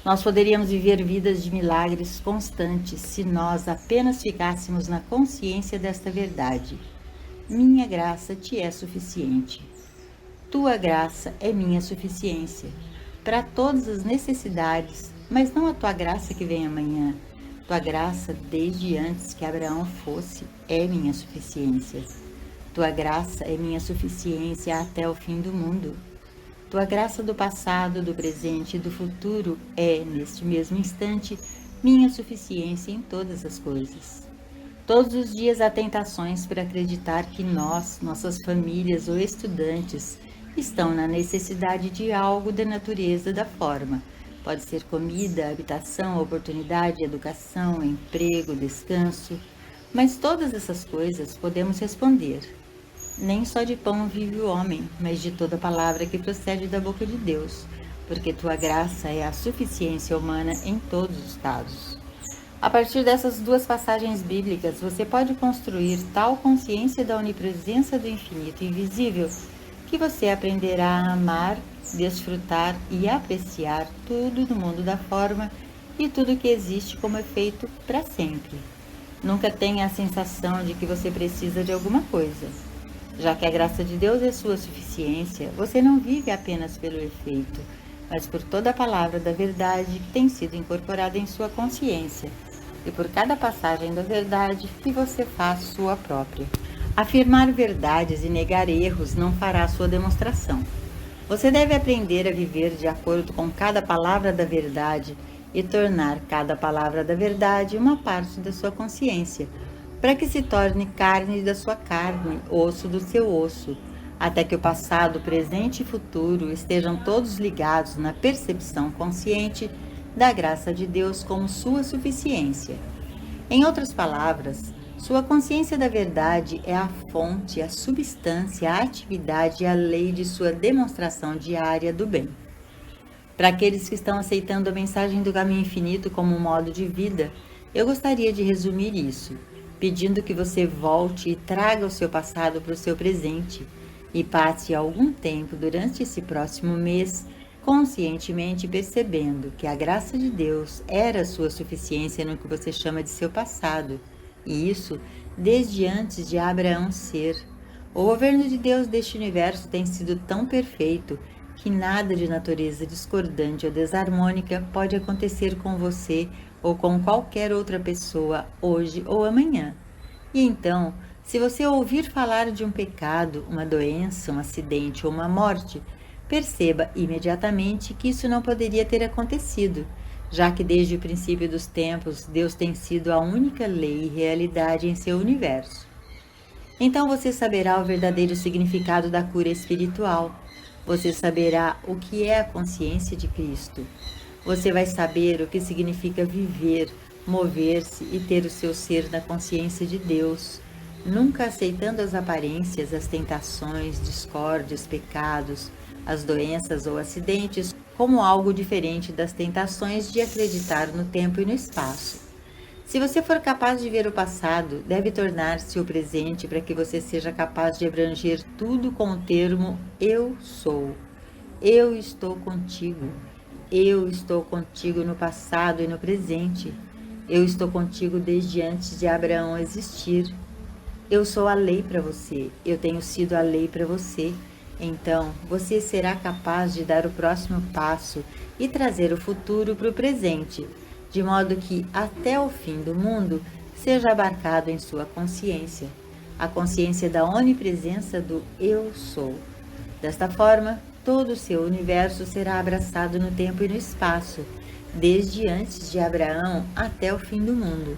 Nós poderíamos viver vidas de milagres constantes se nós apenas ficássemos na consciência desta verdade. Minha graça te é suficiente. Tua graça é minha suficiência para todas as necessidades, mas não a tua graça que vem amanhã. Tua graça, desde antes que Abraão fosse, é minha suficiência. Tua graça é minha suficiência até o fim do mundo. Tua graça do passado, do presente e do futuro é, neste mesmo instante, minha suficiência em todas as coisas. Todos os dias há tentações para acreditar que nós, nossas famílias ou estudantes estão na necessidade de algo da natureza da forma. Pode ser comida, habitação, oportunidade, educação, emprego, descanso. Mas todas essas coisas podemos responder. Nem só de pão vive o homem, mas de toda palavra que procede da boca de Deus, porque tua graça é a suficiência humana em todos os casos. A partir dessas duas passagens bíblicas, você pode construir tal consciência da onipresença do infinito invisível que você aprenderá a amar, desfrutar e apreciar tudo no mundo da forma e tudo que existe como efeito para sempre. Nunca tenha a sensação de que você precisa de alguma coisa. Já que a graça de Deus é sua suficiência, você não vive apenas pelo efeito, mas por toda a palavra da verdade que tem sido incorporada em sua consciência, e por cada passagem da verdade que você faz sua própria. Afirmar verdades e negar erros não fará sua demonstração. Você deve aprender a viver de acordo com cada palavra da verdade e tornar cada palavra da verdade uma parte da sua consciência, para que se torne carne da sua carne, osso do seu osso, até que o passado, presente e futuro estejam todos ligados na percepção consciente da graça de Deus como sua suficiência. Em outras palavras, sua consciência da verdade é a fonte, a substância, a atividade e a lei de sua demonstração diária do bem. Para aqueles que estão aceitando a mensagem do caminho infinito como um modo de vida, eu gostaria de resumir isso, pedindo que você volte e traga o seu passado para o seu presente e passe algum tempo durante esse próximo mês conscientemente percebendo que a graça de Deus era sua suficiência no que você chama de seu passado, e isso desde antes de Abraão ser. O governo de Deus deste universo tem sido tão perfeito que nada de natureza discordante ou desarmônica pode acontecer com você ou com qualquer outra pessoa hoje ou amanhã. E então, se você ouvir falar de um pecado, uma doença, um acidente ou uma morte, perceba imediatamente que isso não poderia ter acontecido, já que desde o princípio dos tempos Deus tem sido a única lei e realidade em seu universo. Então você saberá o verdadeiro significado da cura espiritual. Você saberá o que é a consciência de Cristo. Você vai saber o que significa viver, mover-se e ter o seu ser na consciência de Deus, nunca aceitando as aparências, as tentações, discórdias, pecados, as doenças ou acidentes como algo diferente das tentações de acreditar no tempo e no espaço. Se você for capaz de ver o passado, deve tornar-se o presente para que você seja capaz de abranger tudo com o termo eu sou. Eu estou contigo. Eu estou contigo no passado e no presente. Eu estou contigo desde antes de Abraão existir. Eu sou a lei para você. Eu tenho sido a lei para você. Então, você será capaz de dar o próximo passo e trazer o futuro para o presente, de modo que, até o fim do mundo, seja abarcado em sua consciência, a consciência da onipresença do Eu Sou. Desta forma, todo o seu universo será abraçado no tempo e no espaço, desde antes de Abraão até o fim do mundo.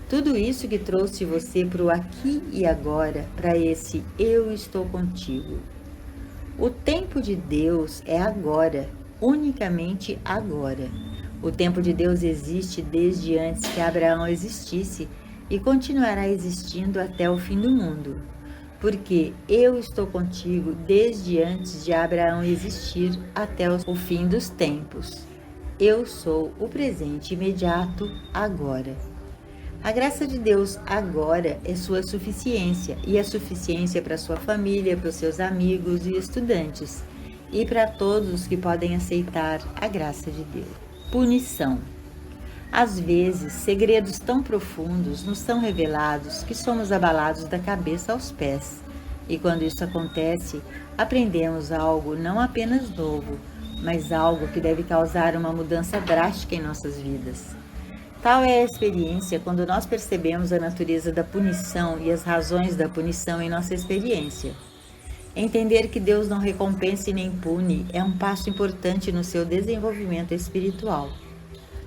Tudo isso que trouxe você para o aqui e agora, para esse Eu Estou Contigo. O tempo de Deus é agora, unicamente agora. O tempo de Deus existe desde antes que Abraão existisse e continuará existindo até o fim do mundo. Porque eu estou contigo desde antes de Abraão existir até o fim dos tempos. Eu sou o presente imediato agora. A graça de Deus agora é sua suficiência, e é suficiência para sua família, para os seus amigos e estudantes, e para todos que podem aceitar a graça de Deus. Punição. Às vezes, segredos tão profundos nos são revelados que somos abalados da cabeça aos pés. E quando isso acontece, aprendemos algo não apenas novo, mas algo que deve causar uma mudança drástica em nossas vidas. Tal é a experiência quando nós percebemos a natureza da punição e as razões da punição em nossa experiência. Entender que Deus não recompensa e nem pune é um passo importante no seu desenvolvimento espiritual.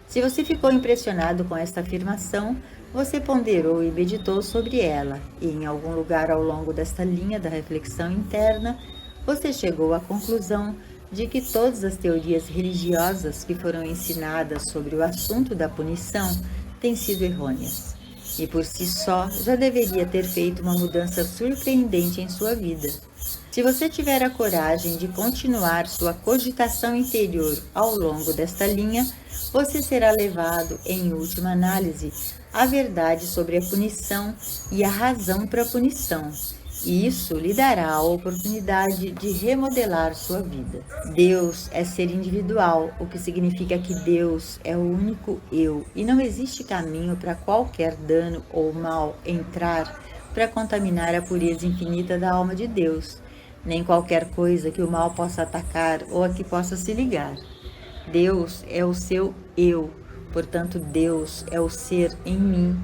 Se você ficou impressionado com esta afirmação, você ponderou e meditou sobre ela, e em algum lugar ao longo desta linha da reflexão interna, você chegou à conclusão de que todas as teorias religiosas que foram ensinadas sobre o assunto da punição têm sido errôneas. E por si só já deveria ter feito uma mudança surpreendente em sua vida. Se você tiver a coragem de continuar sua cogitação interior ao longo desta linha, você será levado, em última análise, à verdade sobre a punição e a razão para a punição. E isso lhe dará a oportunidade de remodelar sua vida. Deus é ser individual, o que significa que Deus é o único eu e não existe caminho para qualquer dano ou mal entrar para contaminar a pureza infinita da alma de Deus, nem qualquer coisa que o mal possa atacar ou a que possa se ligar. Deus é o seu eu, portanto Deus é o ser em mim.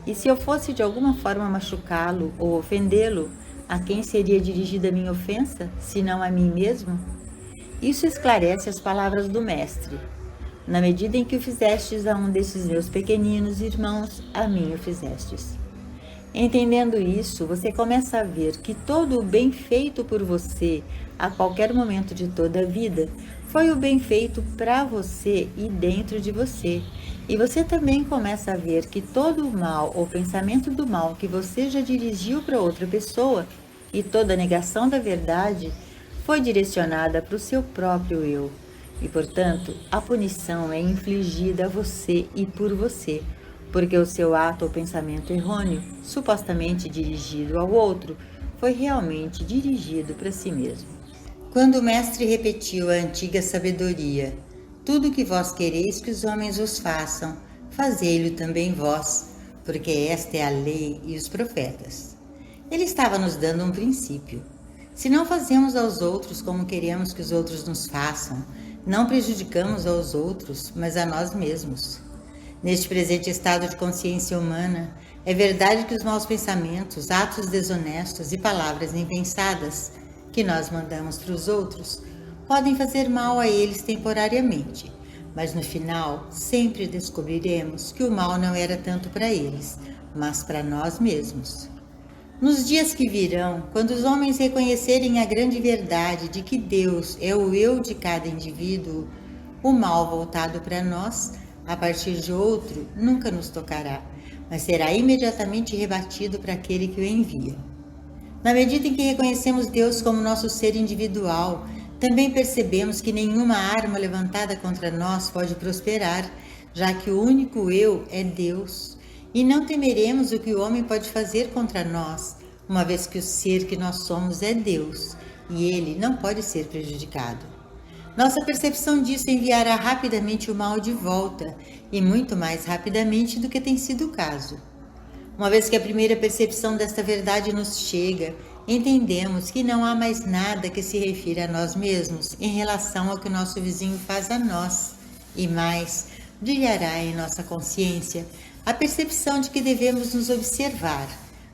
E se eu fosse de alguma forma machucá-lo ou ofendê-lo, a quem seria dirigida a minha ofensa, senão a mim mesmo? Isso esclarece as palavras do Mestre. Na medida em que o fizestes a um desses meus pequeninos irmãos, a mim o fizestes. Entendendo isso, você começa a ver que todo o bem feito por você, a qualquer momento de toda a vida, foi o bem feito para você e dentro de você. E você também começa a ver que todo o mal ou pensamento do mal que você já dirigiu para outra pessoa e toda a negação da verdade foi direcionada para o seu próprio eu. E, portanto, a punição é infligida a você e por você, porque o seu ato ou pensamento errôneo, supostamente dirigido ao outro, foi realmente dirigido para si mesmo. Quando o Mestre repetiu a antiga sabedoria, tudo o que vós quereis que os homens vos façam, fazei-lo também vós, porque esta é a lei e os profetas. Ele estava nos dando um princípio. Se não fazemos aos outros como queremos que os outros nos façam, não prejudicamos aos outros, mas a nós mesmos. Neste presente estado de consciência humana, é verdade que os maus pensamentos, atos desonestos e palavras impensadas que nós mandamos para os outros podem fazer mal a eles temporariamente, mas no final sempre descobriremos que o mal não era tanto para eles, mas para nós mesmos. Nos dias que virão, quando os homens reconhecerem a grande verdade de que Deus é o eu de cada indivíduo, o mal voltado para nós, a partir de outro, nunca nos tocará, mas será imediatamente rebatido para aquele que o envia. Na medida em que reconhecemos Deus como nosso ser individual, também percebemos que nenhuma arma levantada contra nós pode prosperar, já que o único eu é Deus. E não temeremos o que o homem pode fazer contra nós, uma vez que o ser que nós somos é Deus, e ele não pode ser prejudicado. Nossa percepção disso enviará rapidamente o mal de volta, e muito mais rapidamente do que tem sido o caso. Uma vez que a primeira percepção desta verdade nos chega, entendemos que não há mais nada que se refira a nós mesmos em relação ao que o nosso vizinho faz a nós, e mais, brilhará em nossa consciência a percepção de que devemos nos observar,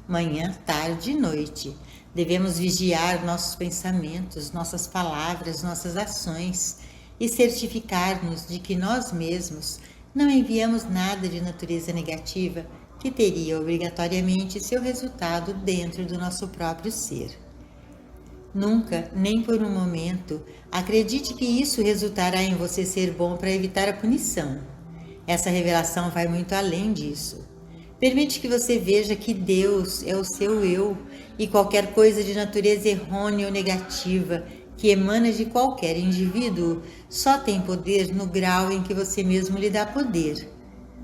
manhã, tarde e noite. Devemos vigiar nossos pensamentos, nossas palavras, nossas ações e certificar-nos de que nós mesmos não enviamos nada de natureza negativa que teria obrigatoriamente seu resultado dentro do nosso próprio ser. Nunca, nem por um momento, acredite que isso resultará em você ser bom para evitar a punição. Essa revelação vai muito além disso. Permite que você veja que Deus é o seu eu e qualquer coisa de natureza errônea ou negativa que emana de qualquer indivíduo só tem poder no grau em que você mesmo lhe dá poder.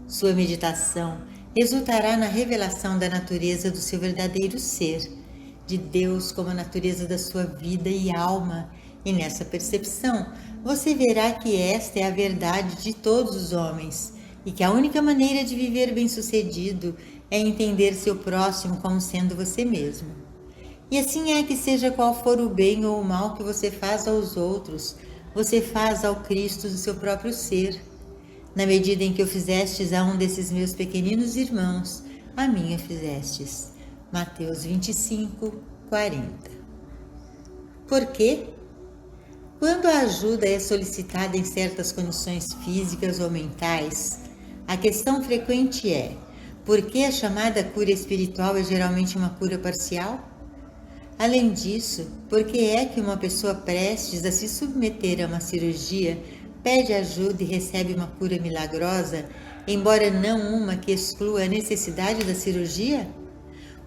Sua meditação resultará na revelação da natureza do seu verdadeiro ser, de Deus como a natureza da sua vida e alma, E nessa percepção, você verá que esta é a verdade de todos os homens e que a única maneira de viver bem-sucedido é entender seu próximo como sendo você mesmo. E assim é que seja qual for o bem ou o mal que você faz aos outros, você faz ao Cristo do seu próprio ser. Na medida em que o fizestes a um desses meus pequeninos irmãos, a mim o fizestes. Mateus 25, 40. Por quê? Quando a ajuda é solicitada em certas condições físicas ou mentais, a questão frequente é: por que a chamada cura espiritual é geralmente uma cura parcial? Além disso, por que é que uma pessoa prestes a se submeter a uma cirurgia pede ajuda e recebe uma cura milagrosa, embora não uma que exclua a necessidade da cirurgia?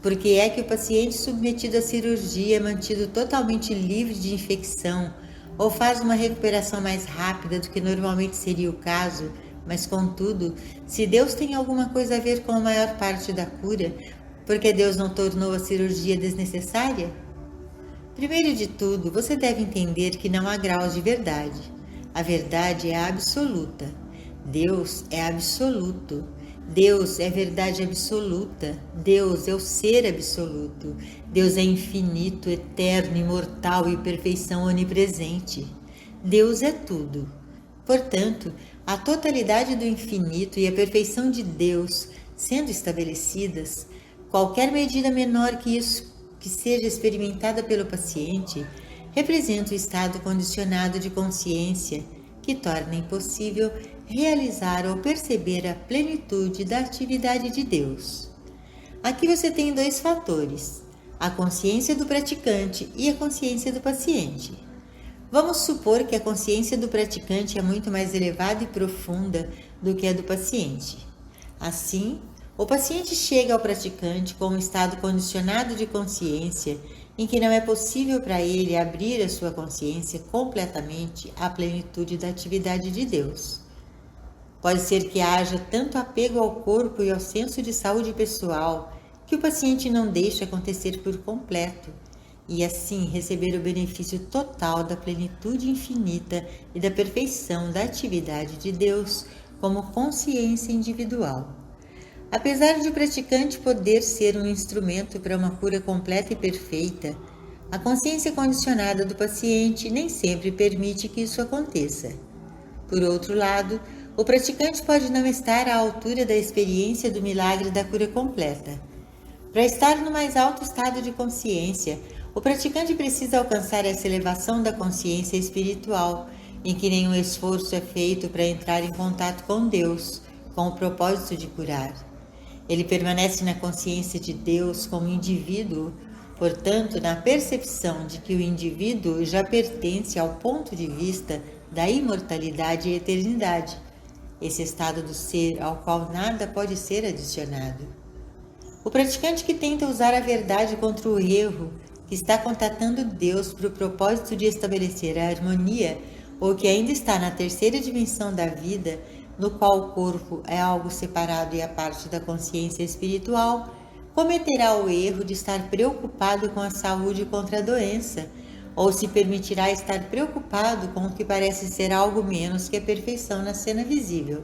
Por que é que o paciente submetido à cirurgia é mantido totalmente livre de infecção ou faz uma recuperação mais rápida do que normalmente seria o caso, mas contudo, se Deus tem alguma coisa a ver com a maior parte da cura, por que Deus não tornou a cirurgia desnecessária? Primeiro de tudo, você deve entender que não há graus de verdade. A verdade é absoluta. Deus é absoluto. Deus é verdade absoluta. Deus é o ser absoluto. Deus é infinito, eterno, imortal e perfeição onipresente. Deus é tudo. Portanto, a totalidade do infinito e a perfeição de Deus sendo estabelecidas, qualquer medida menor que isso que seja experimentada pelo paciente representa o estado condicionado de consciência que torna impossível realizar ou perceber a plenitude da atividade de Deus. Aqui você tem dois fatores, a consciência do praticante e a consciência do paciente. Vamos supor que a consciência do praticante é muito mais elevada e profunda do que a do paciente. Assim, o paciente chega ao praticante com um estado condicionado de consciência em que não é possível para ele abrir a sua consciência completamente à plenitude da atividade de Deus. Pode ser que haja tanto apego ao corpo e ao senso de saúde pessoal que o paciente não deixe acontecer por completo e assim receber o benefício total da plenitude infinita e da perfeição da atividade de Deus como consciência individual. Apesar de o praticante poder ser um instrumento para uma cura completa e perfeita, a consciência condicionada do paciente nem sempre permite que isso aconteça. Por outro lado, o praticante pode não estar à altura da experiência do milagre da cura completa. Para estar no mais alto estado de consciência, o praticante precisa alcançar essa elevação da consciência espiritual, em que nenhum esforço é feito para entrar em contato com Deus, com o propósito de curar. Ele permanece na consciência de Deus como indivíduo, portanto, na percepção de que o indivíduo já pertence ao ponto de vista da imortalidade e eternidade, esse estado do ser ao qual nada pode ser adicionado. O praticante que tenta usar a verdade contra o erro, que está contatando Deus para o propósito de estabelecer a harmonia, ou que ainda está na terceira dimensão da vida, no qual o corpo é algo separado e a parte da consciência espiritual, cometerá o erro de estar preocupado com a saúde contra a doença, ou se permitirá estar preocupado com o que parece ser algo menos que a perfeição na cena visível.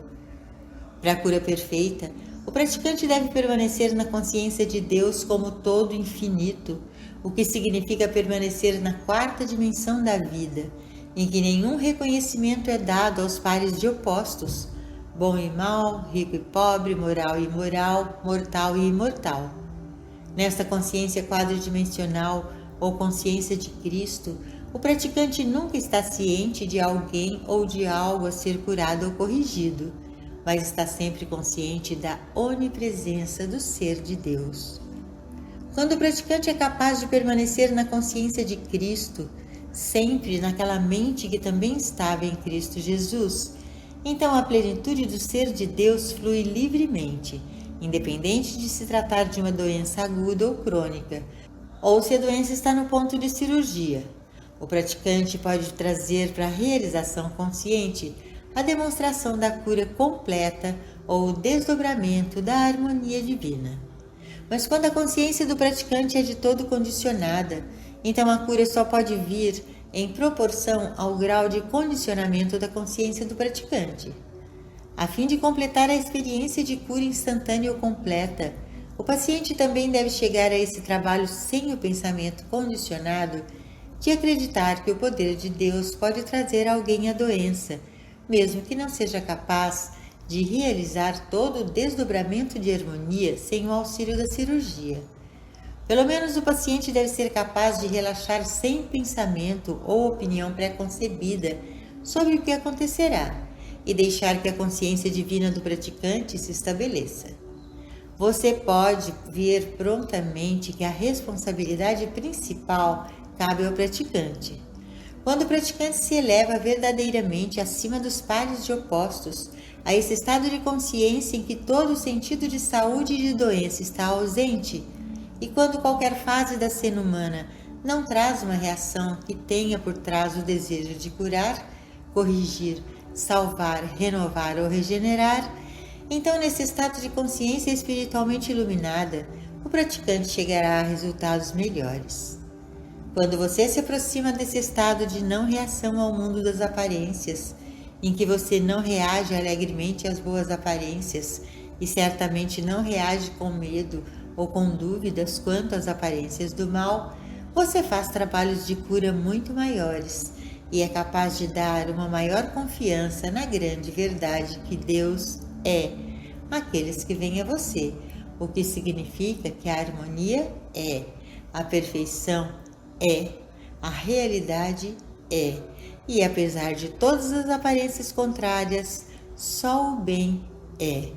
Para a cura perfeita, o praticante deve permanecer na consciência de Deus como todo infinito, o que significa permanecer na quarta dimensão da vida, em que nenhum reconhecimento é dado aos pares de opostos, bom e mal, rico e pobre, moral e imoral, mortal e imortal. Nesta consciência quadridimensional ou consciência de Cristo, o praticante nunca está ciente de alguém ou de algo a ser curado ou corrigido, mas está sempre consciente da onipresença do ser de Deus. Quando o praticante é capaz de permanecer na consciência de Cristo, sempre naquela mente que também estava em Cristo Jesus, então a plenitude do ser de Deus flui livremente, independente de se tratar de uma doença aguda ou crônica, ou se a doença está no ponto de cirurgia. O praticante pode trazer para a realização consciente a demonstração da cura completa ou o desdobramento da harmonia divina. Mas quando a consciência do praticante é de todo condicionada, então a cura só pode vir em proporção ao grau de condicionamento da consciência do praticante. A fim de completar a experiência de cura instantânea ou completa, o paciente também deve chegar a esse trabalho sem o pensamento condicionado de acreditar que o poder de Deus pode trazer a alguém a doença, mesmo que não seja capaz de realizar todo o desdobramento de harmonia sem o auxílio da cirurgia. Pelo menos o paciente deve ser capaz de relaxar sem pensamento ou opinião pré-concebida sobre o que acontecerá e deixar que a consciência divina do praticante se estabeleça. Você pode ver prontamente que a responsabilidade principal cabe ao praticante. Quando o praticante se eleva verdadeiramente acima dos pares de opostos, a esse estado de consciência em que todo o sentido de saúde e de doença está ausente, e quando qualquer fase da cena humana não traz uma reação que tenha por trás o desejo de curar, corrigir, salvar, renovar ou regenerar, então nesse estado de consciência espiritualmente iluminada, o praticante chegará a resultados melhores. Quando você se aproxima desse estado de não reação ao mundo das aparências, em que você não reage alegremente às boas aparências e certamente não reage com medo ou com dúvidas quanto às aparências do mal, você faz trabalhos de cura muito maiores e é capaz de dar uma maior confiança na grande verdade que Deus é àqueles que vêm a você, o que significa que a harmonia é, a perfeição é, a realidade é, e apesar de todas as aparências contrárias, só o bem é.